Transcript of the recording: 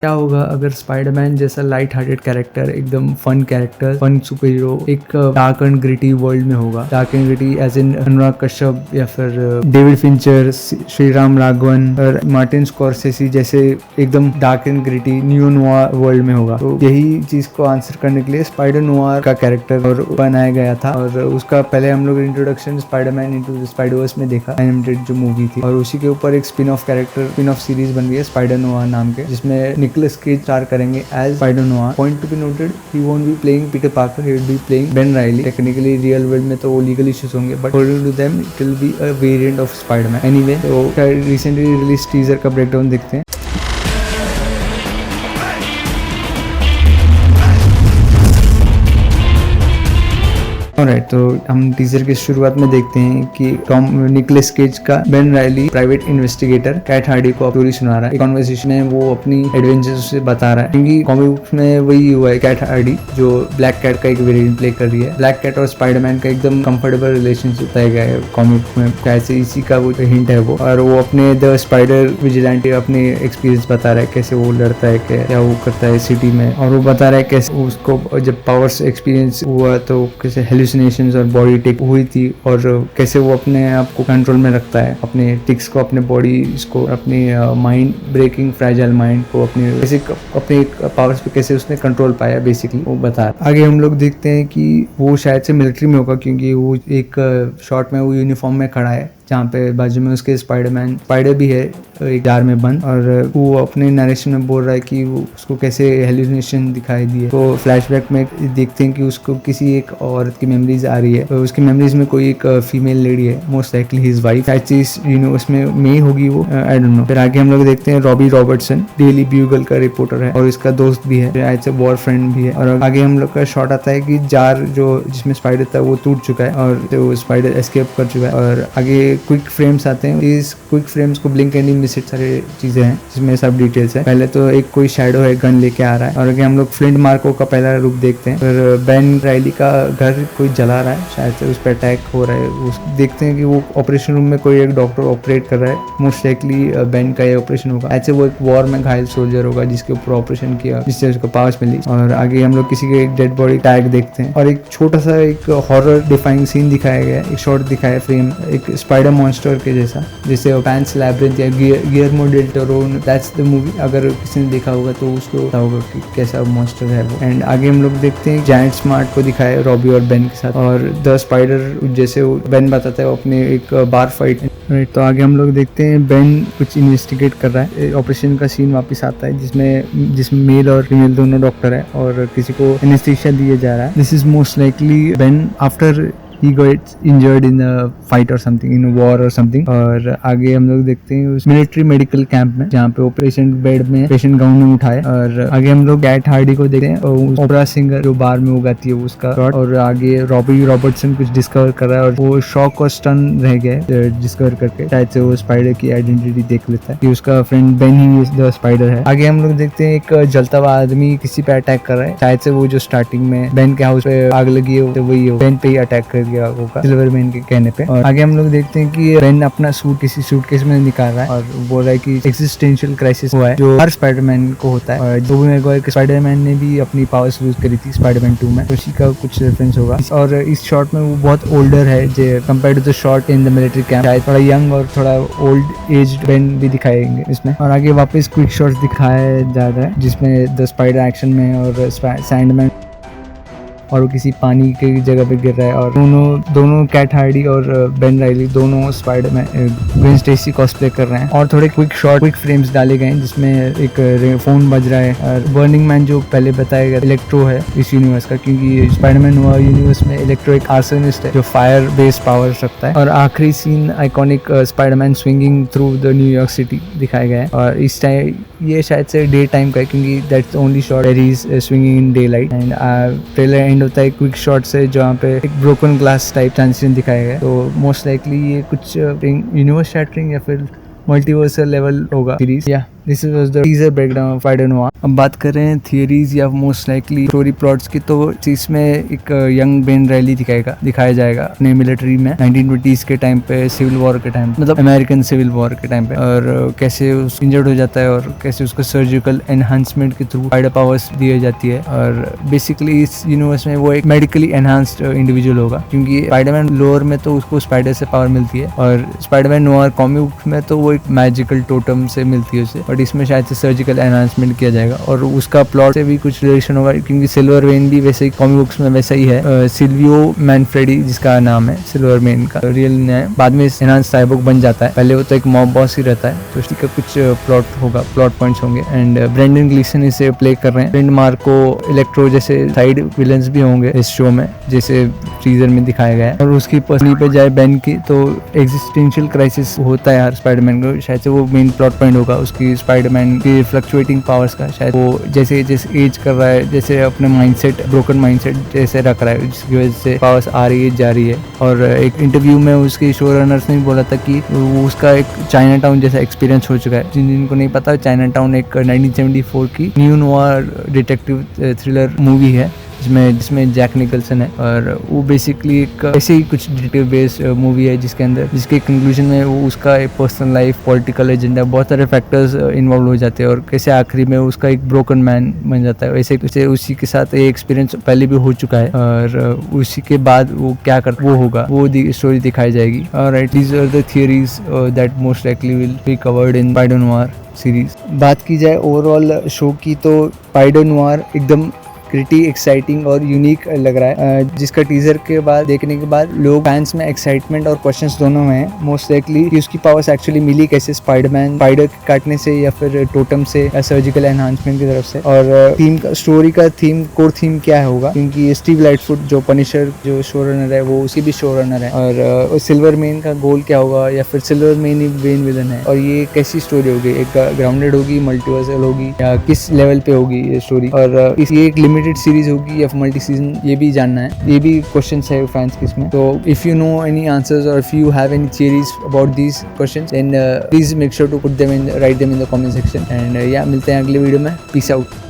क्या होगा अगर स्पाइडरमैन जैसा लाइट हार्टेड कैरेक्टर, एकदम fun character, fun super hero एक डार्क एंड ग्रिटी वर्ल्ड में होगा। Dark and gritty as in Anurag Kashyap या फिर डेविड फिंचर, श्रीराम राघवन और मार्टिन स्कॉर्सेसी जैसे एकदम dark and gritty new noir world में होगा। तो यही चीज को आंसर करने के लिए स्पाइडर नोआर का कैरेक्टर और बनाया गया था। और उसका पहले हम लोग introduction Spiderman into the Spider-Verse में देखा, एनिमेटेड जो मूवी थी। और उसी के ऊपर एक spin off character, spin off series बन गई है स्पाइडर नोआर नाम के, जिसमें निकोलस केज स्टार करेंगे as Spider Noir. Point to be noted, he won't be playing Peter Parker, he will be playing Ben Reilly. Technically real world में तो वो लीगल इश्यूज होंगे, but according to them it will be a variant of Spiderman. Anyway, तो recently release teaser का breakdown देखते हैं। Alright, तो हम टीजर की शुरुआत में देखते हैं कि निकोलस केज का Ben Reilly private investigator Cat Hardy को स्टोरी सुना रहा है। एक कॉन्वर्सेशन में वो अपनी एडवेंचर्स उसे बता रहा है, क्योंकि कॉमिक बुक्स में वही हुआ है। कैट हार्डी जो ब्लैक कैट का एक वेरिएंट प्ले कर रही है। ब्लैक कैट और स्पाइडरमैन का एकदम कंफर्टेबल रिलेशनशिप बताया गया है कॉमिक बुक में, कैसे इसी का वो हिंट है वो। और वो अपने द स्पाइडर विजिलेंटी अपने एक्सपीरियंस बता रहा है, कैसे वो लड़ता है, क्या वो करता है सिटी में। और वो बता रहा है कैसे उसको जब पावर्स एक्सपीरियंस हुआ तो कैसे हेलुसिनेशंस और बॉडी टिक हुई थी, और कैसे वो अपने आप को कंट्रोल में रखता है, अपने टिक्स को, अपने बॉडी को, अपनी माइंड ब्रेकिंग फ्रैजाइल माइंड को अपने पावर्स पे कैसे उसने कंट्रोल पाया, बेसिकली वो बता रहा है। आगे हम लोग देखते हैं कि वो शायद से मिलिट्री में होगा, क्योंकि वो एक शॉट में वो यूनिफॉर्म में खड़ा है, जहाँ पे बाजू में उसके स्पाइडर भी है एक जार में बंद। और वो अपने नरेशन में बोल रहा है कि वो उसको कैसे हेलुसिनेशन दिखाई दिए। तो फ्लैशबैक में देखते हैं कि उसको किसी एक औरत की मेमोरीज आ रही है। तो उसकी मेमोरीज में कोई एक फीमेल लेडी है, मोस्ट लाइकली हिज वाइफ। शायद चीज उसमें मे होगी वो, आई डोंट नो। फिर आगे हम लोग देखते हैं रॉबी रॉबर्टसन डेली ब्यूगल का रिपोर्टर है, और इसका दोस्त भी है, शायद से वॉर फ्रेंड भी है। और आगे हम लोग का शॉट आता है कि जार जो जिसमें स्पाइडर था वो टूट चुका है, और तो स्पाइडर एस्केप कर चुका है। और आगे क्विक फ्रेम्स आते हैं। इस क्विक फ्रेम्स को ब्लिंक एंड मिस इट सारे चीजें हैं, जिसमें सब डिटेल्स है। पहले तो एक कोई शैडो है, गन लेके आ रहा है। और आगे हम लोग फ्लिंट मार्को का पहला रूप देखते हैं। फिर बेन राइली का घर कोई जला रहा है, शायद से उस पर अटैक हो रहा है। देखते हैं कि वो ऑपरेशन रूम में कोई एक डॉक्टर ऑपरेट कर रहा है, मोस्ट लाइकली बेन का ये ऑपरेशन होगा। ऐसे वो एक वॉर में घायल सोल्जर होगा जिसके ऊपर ऑपरेशन किया, जिससे उसको पावर्स मिली। और आगे हम लोग किसी के एक डेड बॉडी टैग देखते हैं, और एक छोटा सा एक हॉरर डिफाइंग सीन दिखाया गया है। एक शॉट दिखाया फ्रेम, एक स्पाइडर मॉन्स्टर के जैसा, जैसे पैंस लैब्रिंथ या Guillermo del Toro, that's the movie. अगर किसी ने देखा होगा तो उसको पता होगा कि कैसा मॉन्स्टर है वो। एंड आगे हम लोग देखते हैं जायंट स्मार्ट को दिखाया रॉबी और बेन के साथ, और द स्पाइडर जैसे बेन बताता है अपने एक बार फाइट। तो आगे हम लोग देखते हैं बेन कुछ इन्वेस्टिगेट कर रहा है। ऑपरेशन का सीन वापस आता है, जिसमें मेल और फीमेल दोनों डॉक्टर है, और किसी को एनेस्थीसिया दिया जा रहा है। This is most likely Ben after he got injured in a fight or something, in a war or something। और आगे हम लोग देखते हैं उस मिलिट्री मेडिकल कैंप में, जहाँ पे वो पेशेंट बेड में, पेशेंट गाउन में उठाए। और आगे हम लोग कैट हार्डी को देखते हैं, और ओपरा सिंगर जो बार में वो गाती है उसका शॉट। और आगे रॉबी रॉबर्टसन कुछ डिस्कवर कर रहा है, और वो शॉक और स्टन रह गया डिस्कवर करके। शायद से वो स्पाइडर की आइडेंटिटी देख लेता है कि उसका friend Ben he the spider है। आगे हम लोग देखते हैं एक जलता हुआ आदमी किसी पे अटैक कर रहा है। शायद से वो जो स्टार्टिंग में बेन के हाउस पे आग लगी है, तो वही बेन पे ही अटैक कर दिया होगा सिल्वर मैन के कहने पे। और आगे हम लोग देखते हैं कि बेन अपना सूट किसी सूटकेस में निकाल रहा है, और बोल रहा है कि एक्सिस्टेंशियल क्राइसिस हुआ है, जो हर स्पाइडरमैन को होता है। और जो भी स्पाइडरमैन ने भी अपनी पावर्स यूज करी थी स्पाइडरमैन 2 में, उसी का कुछ रेफरेंस होगा। और इस शॉट में वो बहुत ओल्डर है जो compare to the shot in the military camp. शायद थोड़ा यंग और थोड़ा ओल्ड एज्ड बेन भी दिखाएंगे इसमें। और आगे वापस क्विक शॉट्स दिखाया जा रहा है, जिसमें द स्पाइडर एक्शन में और सैंडमैन, और वो किसी पानी की जगह पे गिर रहा है। और दोनों कैट हार्डी और बेन राइली दोनों स्पाइडरमैन ग्वेन स्टेसी कॉस्प्ले कर रहे हैं। और थोड़े क्विक फ्रेम्स डाले गए हैं, जिसमें एक फोन बज रहा है। और बर्निंग मैन जो पहले बताया गया इलेक्ट्रो है इस यूनिवर्स का, क्योंकि स्पाइडरमैन हुआ यूनिवर्स में इलेक्ट्रो एक आर्सनिस्ट है जो फायर बेस्ड पावर रखता है। और आखिरी scene iconic Spiderman swinging through the New York city दिखाया गया है। और इस टाइम ये शायद से डे टाइम का है, क्योंकि that's only shot where he is swinging in daylight. And trailer end होता है क्विक शॉट से, जहाँ पे एक ब्रोकन ग्लास टाइप ट्रांजिशन दिखाया गया है। तो मोस्ट लाइकली ये कुछ यूनिवर्स शैटरिंग या फिर मल्टीवर्सल लेवल होगा सीरीज। या this was the teaser breakdown of spider नोआ। अब बात कर रहे हैं थियरीज या मोस्ट लाइकली स्टोरी प्लॉट्स की, तो इसमें एक यंग बेन रैली दिखाया जाएगा अपने मिलिट्री में 1920s के टाइम पे, सिविल वॉर के टाइम, मतलब अमेरिकन सिविल वॉर के टाइम पे, और कैसे उस इंजर्ड हो जाता है और कैसे उसको सर्जिकल एनहांसमेंट के थ्रू स्पाइडर पावर्स दी जाती है। और बेसिकली इस यूनिवर्स में वो एक मेडिकली एनहांस्ड इंडिविजुअल होगा, क्योंकि स्पाइडरमैन लोअर में तो उसको स्पाइडर से पावर मिलती है, और स्पाइडरमैन नोआर कॉमिक में तो वो एक मैजिकल टोटम से मिलती है उसे, बट इसमें शायद से सर्जिकल एनहांसमेंट किया जाएगा और उसका प्लॉट से भी कुछ रिलेशन होगा, क्योंकि सिल्वर वेन भी वैसे ही कॉमिक बुक्स में वैसा ही है। सिल्वियो मैनफ्रेडी जिसका नाम है सिल्वर वेन का रियल नेम, बाद में एनहांस साइबोर्ग बन जाता है, पहले वो तो एक मॉब बॉस ही रहता है, तो उसका कुछ प्लॉट पॉइंट्स होंगे। एंड ब्रेंडन ग्लीसन इसे प्ले कर रहे हैं। फ्रेंड मार्को, इलेक्ट्रो जैसे साइड विलन्स भी होंगे इस शो में, जैसे टीजर में दिखाया गया है। और उसकी पर्सनली पे जाए बेन की, तो एग्जिस्टेंशियल क्राइसिस होता है यार स्पाइडरमैन को, शायद से वो मेन प्लॉट पॉइंट होगा उसकी स्पाइडरमैन की फ्लक्चुएटिंग पावर्स का। शायद वो जैसे एज कर रहा है, जैसे अपने माइंडसेट, ब्रोकन माइंडसेट जैसे रख रहा है, जिसकी वजह से पावर्स आ रही है जा रही है। और एक इंटरव्यू में उसके शो रनर्स ने भी बोला था कि वो उसका एक चाइना टाउन जैसा एक्सपीरियंस हो चुका है। जिनको नहीं पता, चाइना टाउन एक 1974 की new noir detective thriller movie है, जिसमें जैक निकल्सन है, और वो बेसिकली एक ऐसे ही कुछ डिटेक्टिव बेस्ड मूवी है जिसके कंक्लूजन में वो उसका एक पर्सनल लाइफ, पॉलिटिकल एजेंडा, बहुत सारे फैक्टर्स इन्वॉल्व हो जाते हैं, और कैसे आखिरी में उसका एक ब्रोकन मैन बन जाता है। वैसे उसी के साथ ये एक्सपीरियंस पहले भी हो चुका है, और उसी के बाद वो क्या कर वो होगा, वो स्टोरी दिखाई जाएगी। Alright, these are the theories that most likely will be covered in Spider Noir series. बात की जाए ओवरऑल शो की, तो स्पाइडर नोआर एकदम प्रिटी एक्साइटिंग और यूनिक लग रहा है, जिसका टीजर के बाद देखने के बाद लोग फैंस में एक्साइटमेंट और क्वेश्चंस दोनों में है मोस्ट लाइकली कि उसकी पावर्स एक्चुअली मिली कैसे, स्पाइडरमैन स्पाइडर काटने से या फिर टोटम से या सर्जिकल एनहांसमेंट की तरफ से, और थीम का, स्टोरी का थीम, कोर थीम क्या होगा, क्योंकि स्टीव लाइटफुट जो पनिशर जो शो रनर है वो उसी भी शो रनर है, और सिल्वर मेन का गोल क्या होगा, या फिर सिल्वर मेन ही मेन विलन है, और ये कैसी स्टोरी होगी, एक ग्राउंडेड होगी, मल्टीवर्सल होगी, या किस लेवल पे होगी ये स्टोरी, और ये एक लिमिटेड सीरीज होगी या मल्टी सीजन, ये भी जानना है, ये भी क्वेश्चंस है फैंस के इसमें। तो if you know any answers और if you have any theories about these questions, then please make sure to put them in, write them in the comment section. And या मिलते हैं अगले वीडियो में। Peace out.